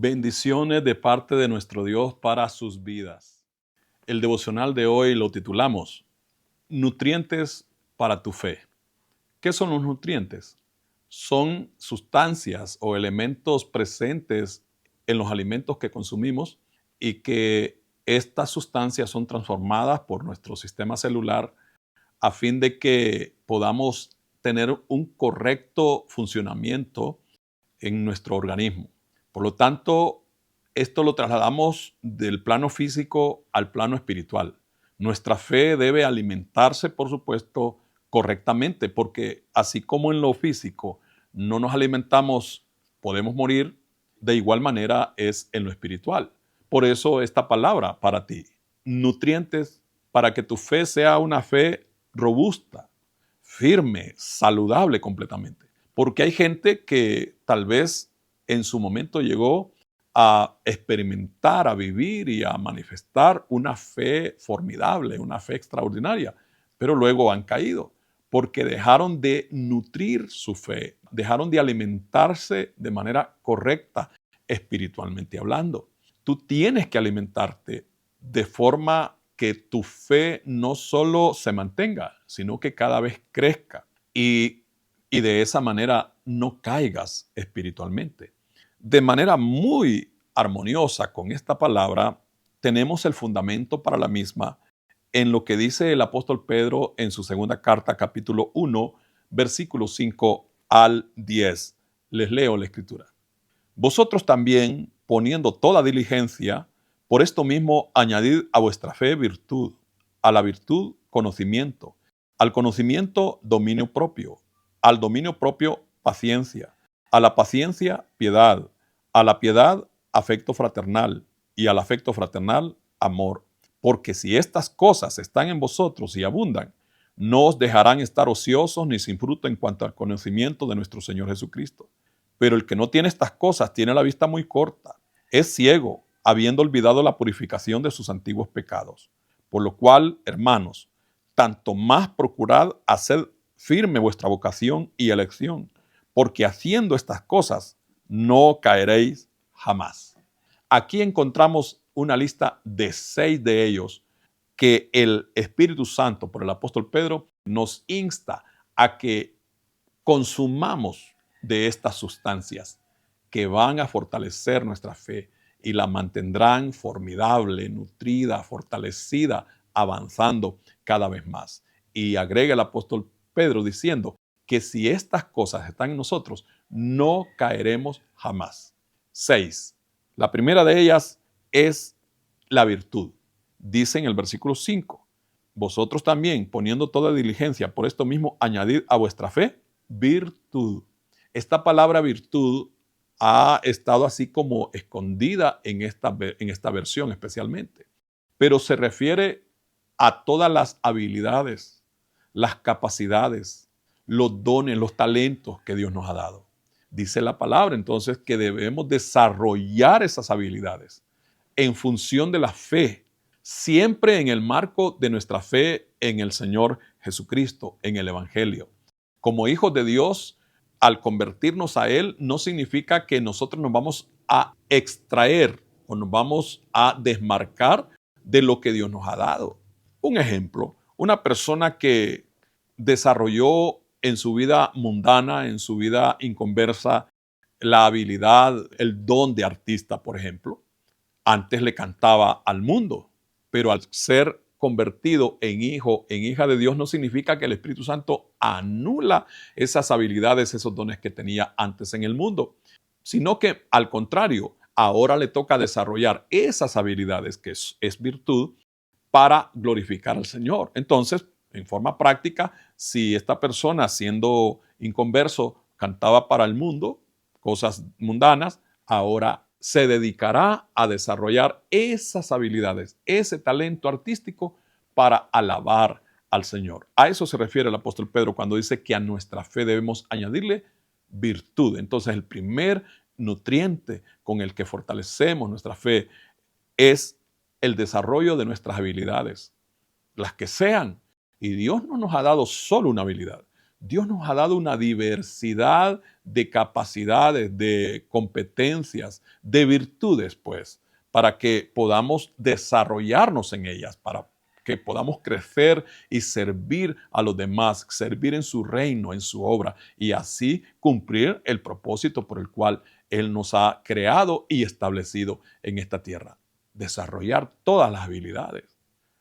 Bendiciones de parte de nuestro Dios para sus vidas. El devocional de hoy lo titulamos Nutrientes para tu fe. ¿Qué son los nutrientes? Son sustancias o elementos presentes en los alimentos que consumimos y que estas sustancias son transformadas por nuestro sistema celular a fin de que podamos tener un correcto funcionamiento en nuestro organismo. Por lo tanto, esto lo trasladamos del plano físico al plano espiritual. Nuestra fe debe alimentarse, por supuesto, correctamente, porque así como en lo físico no nos alimentamos, podemos morir, de igual manera es en lo espiritual. Por eso esta palabra para ti, nutrientes para que tu fe sea una fe robusta, firme, saludable completamente. Porque hay gente que tal vez en su momento llegó a experimentar, a vivir y a manifestar una fe formidable, una fe extraordinaria, pero luego han caído porque dejaron de nutrir su fe, dejaron de alimentarse de manera correcta espiritualmente hablando. Tú tienes que alimentarte de forma que tu fe no solo se mantenga, sino que cada vez crezca y de esa manera no caigas espiritualmente. De manera muy armoniosa con esta palabra, tenemos el fundamento para la misma en lo que dice el apóstol Pedro en su segunda carta, capítulo 1, versículos 5 al 10. Les leo la escritura. Vosotros también, poniendo toda diligencia, por esto mismo añadid a vuestra fe virtud, a la virtud conocimiento, al conocimiento dominio propio, al dominio propio paciencia, a la paciencia piedad, a la piedad afecto fraternal y al afecto fraternal amor. Porque si estas cosas están en vosotros y abundan, no os dejarán estar ociosos ni sin fruto en cuanto al conocimiento de nuestro Señor Jesucristo. Pero el que no tiene estas cosas tiene la vista muy corta, es ciego, habiendo olvidado la purificación de sus antiguos pecados. Por lo cual, hermanos, tanto más procurad hacer firme vuestra vocación y elección, porque haciendo estas cosas no caeréis jamás. Aquí encontramos una lista de 6 de ellos que el Espíritu Santo, por el apóstol Pedro, nos insta a que consumamos de estas sustancias que van a fortalecer nuestra fe y la mantendrán formidable, nutrida, fortalecida, avanzando cada vez más. Y agrega el apóstol Pedro diciendo que si estas cosas están en nosotros, no caeremos jamás. 6. La primera de ellas es la virtud. Dice en el versículo 5, vosotros también, poniendo toda diligencia, por esto mismo, añadid a vuestra fe virtud. Esta palabra virtud ha estado así como escondida en esta versión especialmente, pero se refiere a todas las habilidades, las capacidades, los dones, los talentos que Dios nos ha dado. Dice la palabra entonces que debemos desarrollar esas habilidades en función de la fe, siempre en el marco de nuestra fe en el Señor Jesucristo, en el Evangelio. Como hijos de Dios, al convertirnos a Él, no significa que nosotros nos vamos a extraer o nos vamos a desmarcar de lo que Dios nos ha dado. Un ejemplo, una persona que desarrolló en su vida mundana, en su vida inconversa, la habilidad, el don de artista, por ejemplo, antes le cantaba al mundo, pero al ser convertido en hijo, en hija de Dios, no significa que el Espíritu Santo anula esas habilidades, esos dones que tenía antes en el mundo, sino que al contrario, ahora le toca desarrollar esas habilidades, que es virtud, para glorificar al Señor. Entonces, en forma práctica, si esta persona, siendo inconverso, cantaba para el mundo, cosas mundanas, ahora se dedicará a desarrollar esas habilidades, ese talento artístico para alabar al Señor. A eso se refiere el apóstol Pedro cuando dice que a nuestra fe debemos añadirle virtud. Entonces, el primer nutriente con el que fortalecemos nuestra fe es el desarrollo de nuestras habilidades, las que sean. Y Dios no nos ha dado solo una habilidad. Dios nos ha dado una diversidad de capacidades, de competencias, de virtudes, pues, para que podamos desarrollarnos en ellas, para que podamos crecer y servir a los demás, servir en su reino, en su obra, y así cumplir el propósito por el cual Él nos ha creado y establecido en esta tierra. Desarrollar todas las habilidades.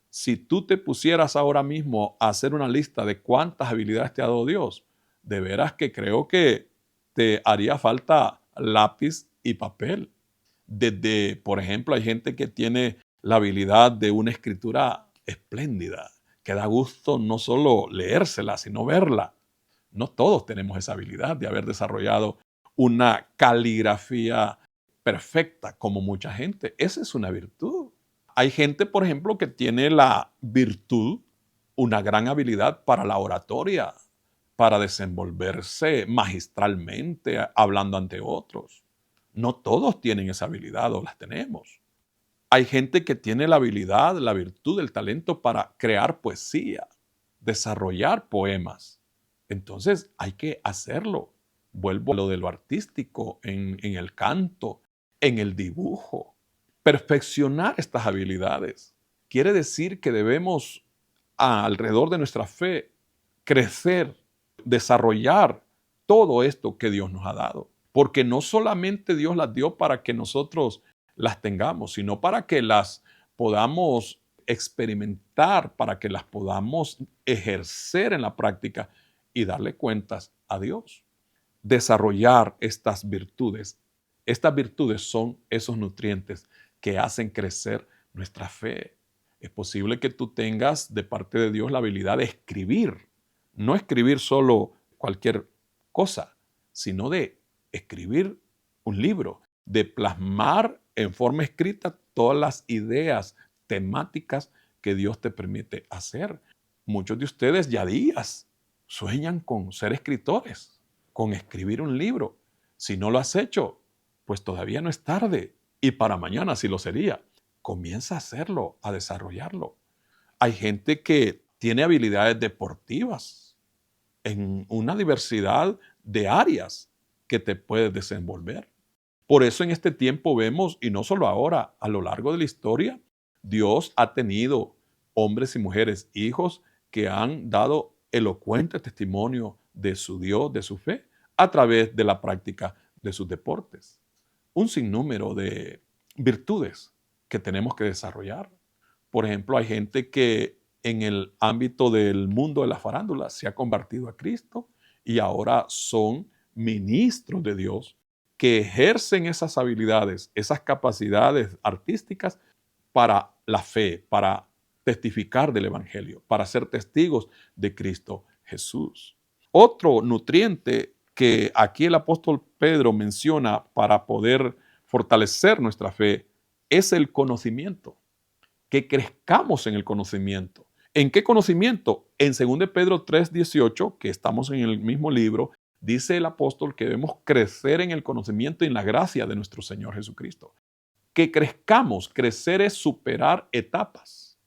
Si tú te pusieras ahora mismo a hacer una lista de cuántas habilidades te ha dado Dios, de veras que creo que te haría falta lápiz y papel. Desde, por ejemplo, hay gente que tiene la habilidad de una escritura espléndida, que da gusto no solo leérsela, sino verla. No todos tenemos esa habilidad de haber desarrollado una caligrafía perfecta como mucha gente. Esa es una virtud. Hay gente, por ejemplo, que tiene la virtud, una gran habilidad para la oratoria, para desenvolverse magistralmente hablando ante otros. No todos tienen esa habilidad o las tenemos. Hay gente que tiene la habilidad, la virtud, el talento para crear poesía, desarrollar poemas. Entonces hay que hacerlo. Vuelvo a lo de lo artístico, en el canto, en el dibujo. Perfeccionar estas habilidades quiere decir que debemos, alrededor de nuestra fe, crecer, desarrollar todo esto que Dios nos ha dado. Porque no solamente Dios las dio para que nosotros las tengamos, sino para que las podamos experimentar, para que las podamos ejercer en la práctica y darle cuentas a Dios. Desarrollar estas virtudes. Estas virtudes son esos nutrientes que hacen crecer nuestra fe. Es posible que tú tengas de parte de Dios la habilidad de escribir, no escribir solo cualquier cosa, sino de escribir un libro, de plasmar en forma escrita todas las ideas temáticas que Dios te permite hacer. Muchos de ustedes ya días sueñan con ser escritores, con escribir un libro. Si no lo has hecho, pues todavía no es tarde. Y para mañana sí lo sería. Comienza a hacerlo, a desarrollarlo. Hay gente que tiene habilidades deportivas en una diversidad de áreas que te puedes desenvolver. Por eso en este tiempo vemos, y no solo ahora, a lo largo de la historia, Dios ha tenido hombres y mujeres, hijos, que han dado elocuente testimonio de su Dios, de su fe, a través de la práctica de sus deportes. Un sinnúmero de virtudes que tenemos que desarrollar. Por ejemplo, hay gente que en el ámbito del mundo de la farándula se ha convertido a Cristo y ahora son ministros de Dios que ejercen esas habilidades, esas capacidades artísticas para la fe, para testificar del Evangelio, para ser testigos de Cristo Jesús. Otro nutriente que aquí el apóstol Pedro menciona para poder fortalecer nuestra fe es el conocimiento, que crezcamos en el conocimiento. ¿En qué conocimiento? En 2 Pedro 3:18, que estamos en el mismo libro, dice el apóstol que debemos crecer en el conocimiento y en la gracia de nuestro Señor Jesucristo. Que crezcamos, crecer es superar etapas.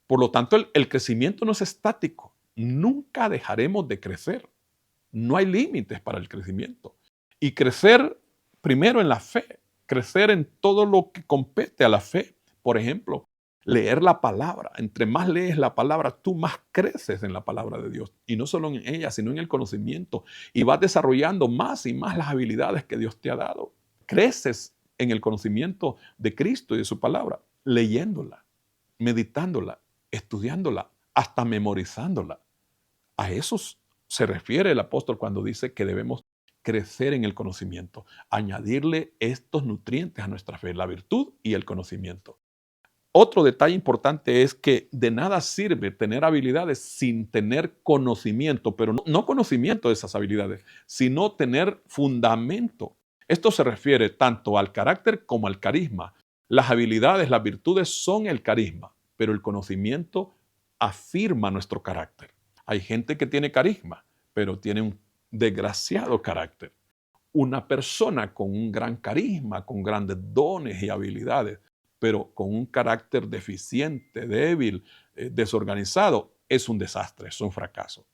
Por lo tanto, el crecimiento no es estático. Nunca dejaremos de crecer. No hay límites para el crecimiento. Y crecer primero en la fe, crecer en todo lo que compete a la fe. Por ejemplo, leer la palabra. Entre más lees la palabra, tú más creces en la palabra de Dios. Y no solo en ella, sino en el conocimiento. Y vas desarrollando más y más las habilidades que Dios te ha dado. Creces en el conocimiento de Cristo y de su palabra, leyéndola, meditándola, estudiándola, hasta memorizándola. A eso se refiere el apóstol cuando dice que debemos crecer en el conocimiento, añadirle estos nutrientes a nuestra fe, la virtud y el conocimiento. Otro detalle importante es que de nada sirve tener habilidades sin tener conocimiento, pero no conocimiento de esas habilidades, sino tener fundamento. Esto se refiere tanto al carácter como al carisma. Las habilidades, las virtudes son el carisma, pero el conocimiento afirma nuestro carácter. Hay gente que tiene carisma, pero tiene un desgraciado carácter. Una persona con un gran carisma, con grandes dones y habilidades, pero con un carácter deficiente, débil, desorganizado, es un desastre, es un fracaso.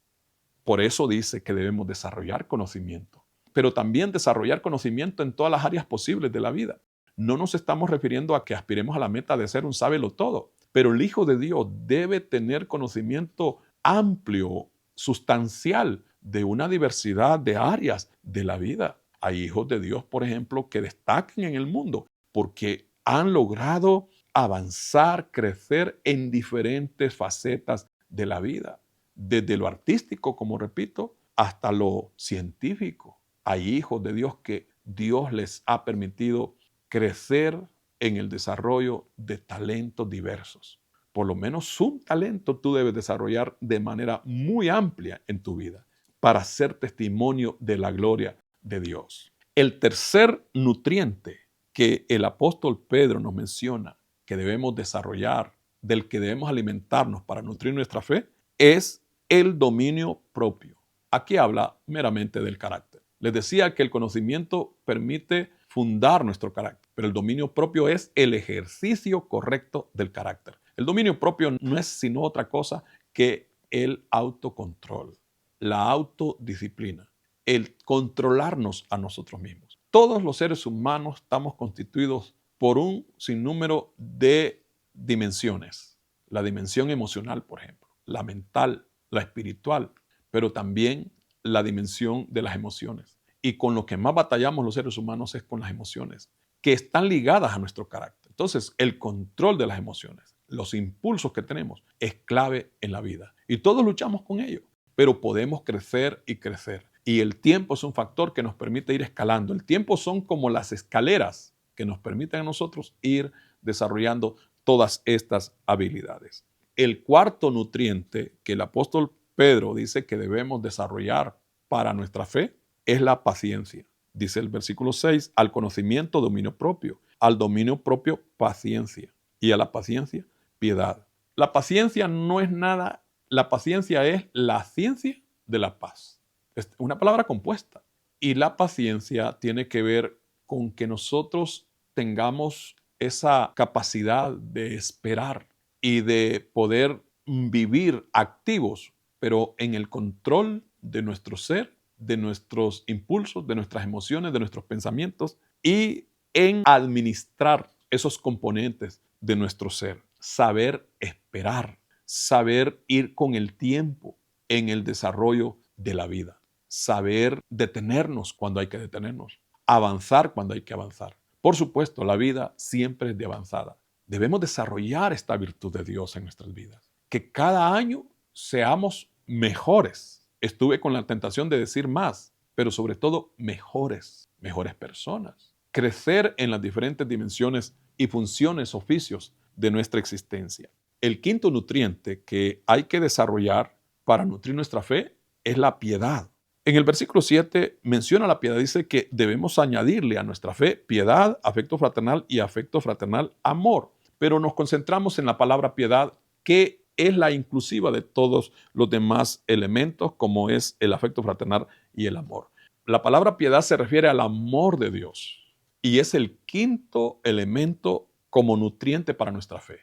Por eso dice que debemos desarrollar conocimiento, pero también desarrollar conocimiento en todas las áreas posibles de la vida. No nos estamos refiriendo a que aspiremos a la meta de ser un sábelo-todo, pero el Hijo de Dios debe tener conocimiento amplio, sustancial, de una diversidad de áreas de la vida. Hay hijos de Dios, por ejemplo, que destacan en el mundo porque han logrado avanzar, crecer en diferentes facetas de la vida, desde lo artístico, como repito, hasta lo científico. Hay hijos de Dios que Dios les ha permitido crecer en el desarrollo de talentos diversos. Por lo menos un talento tú debes desarrollar de manera muy amplia en tu vida para ser testimonio de la gloria de Dios. El tercer nutriente que el apóstol Pedro nos menciona que debemos desarrollar, del que debemos alimentarnos para nutrir nuestra fe, es el dominio propio. Aquí habla meramente del carácter. Les decía que el conocimiento permite fundar nuestro carácter, pero el dominio propio es el ejercicio correcto del carácter. El dominio propio no es sino otra cosa que el autocontrol, la autodisciplina, el controlarnos a nosotros mismos. Todos los seres humanos estamos constituidos por un sinnúmero de dimensiones. La dimensión emocional, por ejemplo, la mental, la espiritual, pero también la dimensión de las emociones. Y con lo que más batallamos los seres humanos es con las emociones, que están ligadas a nuestro carácter. Entonces, el control de las emociones, los impulsos que tenemos, es clave en la vida. Y todos luchamos con ello, pero podemos crecer y crecer. Y el tiempo es un factor que nos permite ir escalando. El tiempo son como las escaleras que nos permiten a nosotros ir desarrollando todas estas habilidades. El cuarto nutriente que el apóstol Pedro dice que debemos desarrollar para nuestra fe es la paciencia. Dice el versículo 6, al conocimiento, dominio propio, al dominio propio, paciencia, y a la paciencia, piedad. La paciencia no es nada, la paciencia es la ciencia de la paz. Es una palabra compuesta. Y la paciencia tiene que ver con que nosotros tengamos esa capacidad de esperar y de poder vivir activos, pero en el control de nuestro ser, de nuestros impulsos, de nuestras emociones, de nuestros pensamientos y en administrar esos componentes de nuestro ser. Saber esperar, saber ir con el tiempo en el desarrollo de la vida, saber detenernos cuando hay que detenernos, avanzar cuando hay que avanzar. Por supuesto, la vida siempre es de avanzada. Debemos desarrollar esta virtud de Dios en nuestras vidas. Que cada año seamos mejores. Estuve con la tentación de decir más, pero sobre todo mejores personas. Crecer en las diferentes dimensiones y funciones, oficios de nuestra existencia. El quinto nutriente que hay que desarrollar para nutrir nuestra fe es la piedad. En el versículo 7 menciona la piedad, dice que debemos añadirle a nuestra fe piedad, afecto fraternal y afecto fraternal, amor. Pero nos concentramos en la palabra piedad, que es la inclusiva de todos los demás elementos, como es el afecto fraternal y el amor. La palabra piedad se refiere al amor de Dios y es el quinto elemento como nutriente para nuestra fe.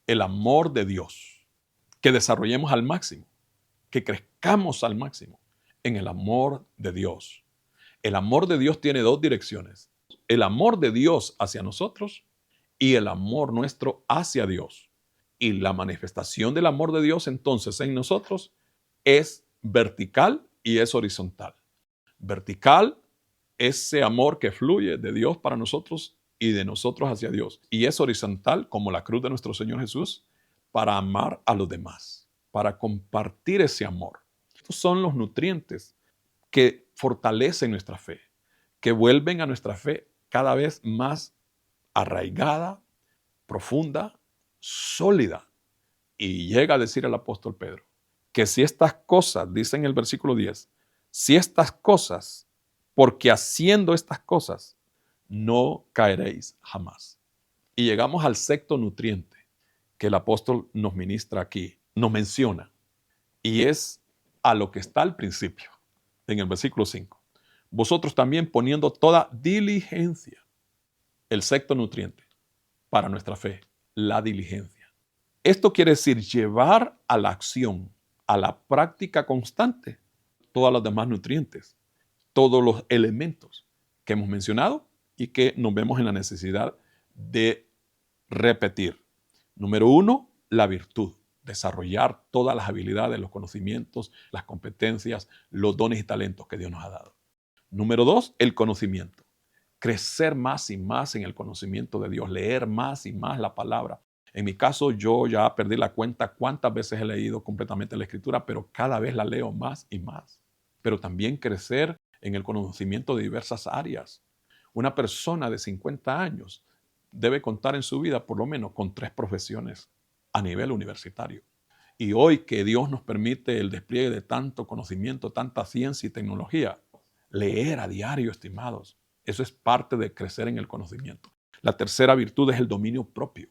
El amor de Dios, que desarrollemos al máximo, que crezcamos al máximo en el amor de Dios. El amor de Dios tiene dos direcciones. El amor de Dios hacia nosotros y el amor nuestro hacia Dios. Y la manifestación del amor de Dios entonces en nosotros es vertical y es horizontal. Vertical, ese amor que fluye de Dios para nosotros y de nosotros hacia Dios. Y es horizontal, como la cruz de nuestro Señor Jesús, para amar a los demás, para compartir ese amor. Estos son los nutrientes que fortalecen nuestra fe, que vuelven a nuestra fe cada vez más arraigada, profunda, sólida. Y llega a decir el apóstol Pedro que si estas cosas, dice en el versículo 10, si estas cosas, porque haciendo estas cosas, no caeréis jamás. Y llegamos al sexto nutriente que el apóstol nos ministra aquí, nos menciona, y es a lo que está al principio, en el versículo 5. Vosotros también poniendo toda diligencia, el sexto nutriente para nuestra fe, la diligencia. Esto quiere decir llevar a la acción, a la práctica constante, todos los demás nutrientes, todos los elementos que hemos mencionado y que nos vemos en la necesidad de repetir. Número 1, la virtud. Desarrollar todas las habilidades, los conocimientos, las competencias, los dones y talentos que Dios nos ha dado. Número 2, el conocimiento. Crecer más y más en el conocimiento de Dios, leer más y más la palabra. En mi caso, yo ya perdí la cuenta cuántas veces he leído completamente la Escritura, pero cada vez la leo más y más. Pero también crecer en el conocimiento de diversas áreas. Una persona de 50 años debe contar en su vida por lo menos con 3 profesiones a nivel universitario. Y hoy que Dios nos permite el despliegue de tanto conocimiento, tanta ciencia y tecnología, leer a diario, estimados, eso es parte de crecer en el conocimiento. La tercera virtud es el dominio propio.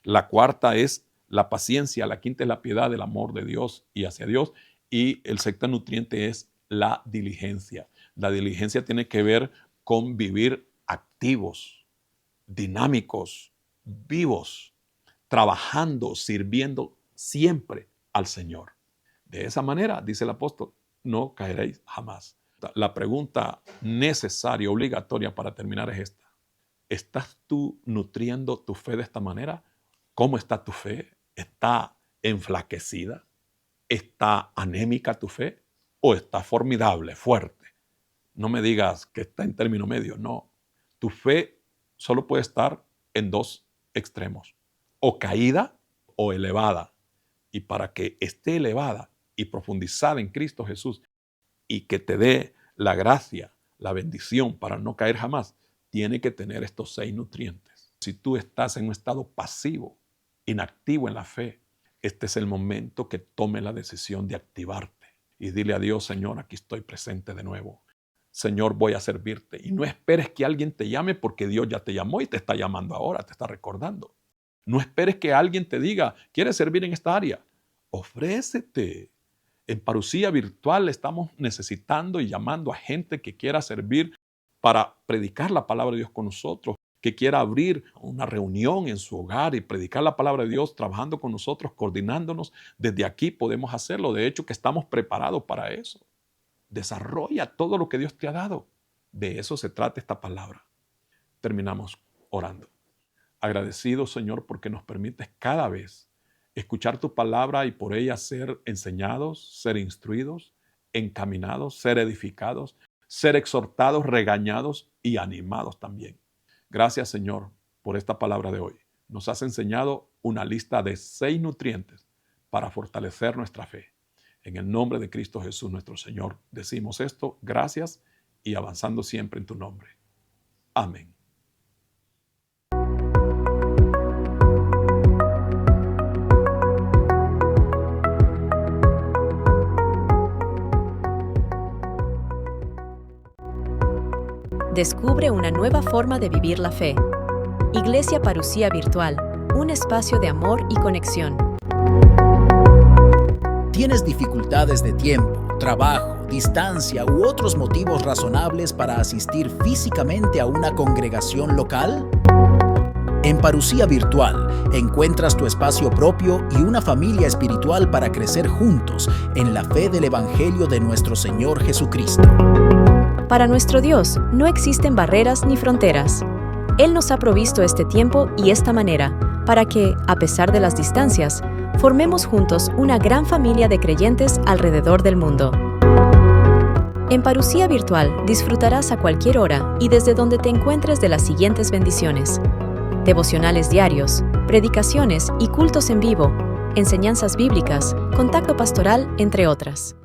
La cuarta es la paciencia. La quinta es la piedad, el amor de Dios y hacia Dios. Y el sexto nutriente es la diligencia. La diligencia tiene que ver con vivir activos, dinámicos, vivos, trabajando, sirviendo siempre al Señor. De esa manera, dice el apóstol, no caeréis jamás. La pregunta necesaria, obligatoria para terminar es esta. ¿Estás tú nutriendo tu fe de esta manera? ¿Cómo está tu fe? ¿Está enflaquecida? ¿Está anémica tu fe? ¿O está formidable, fuerte? No me digas que está en término medio, no. Tu fe solo puede estar en 2 extremos, o caída o elevada. Y para que esté elevada y profundizada en Cristo Jesús y que te dé la gracia, la bendición para no caer jamás, tiene que tener estos 6 nutrientes. Si tú estás en un estado pasivo, inactivo en la fe, este es el momento que tome la decisión de activarte y dile a Dios: Señor, aquí estoy presente de nuevo. Señor, voy a servirte. Y no esperes que alguien te llame, porque Dios ya te llamó y te está llamando ahora, te está recordando. No esperes que alguien te diga: ¿quieres servir en esta área? Ofrécete. En Parucía Virtual estamos necesitando y llamando a gente que quiera servir para predicar la palabra de Dios con nosotros, que quiera abrir una reunión en su hogar y predicar la palabra de Dios trabajando con nosotros, coordinándonos. Desde aquí podemos hacerlo. De hecho, que estamos preparados para eso. Desarrolla todo lo que Dios te ha dado. De eso se trata esta palabra. Terminamos orando. Agradecido, Señor, porque nos permites cada vez escuchar tu palabra y por ella ser enseñados, ser instruidos, encaminados, ser edificados, ser exhortados, regañados y animados también. Gracias, Señor, por esta palabra de hoy. Nos has enseñado una lista de 6 nutrientes para fortalecer nuestra fe. En el nombre de Cristo Jesús, nuestro Señor, decimos esto, gracias, y avanzando siempre en tu nombre. Amén. Descubre una nueva forma de vivir la fe. Iglesia Parucía Virtual, un espacio de amor y conexión. ¿Tienes dificultades de tiempo, trabajo, distancia u otros motivos razonables para asistir físicamente a una congregación local? En Parucía Virtual encuentras tu espacio propio y una familia espiritual para crecer juntos en la fe del Evangelio de nuestro Señor Jesucristo. Para nuestro Dios no existen barreras ni fronteras. Él nos ha provisto este tiempo y esta manera para que, a pesar de las distancias, formemos juntos una gran familia de creyentes alrededor del mundo. En Parucía Virtual disfrutarás a cualquier hora y desde donde te encuentres de las siguientes bendiciones: devocionales diarios, predicaciones y cultos en vivo, enseñanzas bíblicas, contacto pastoral, entre otras.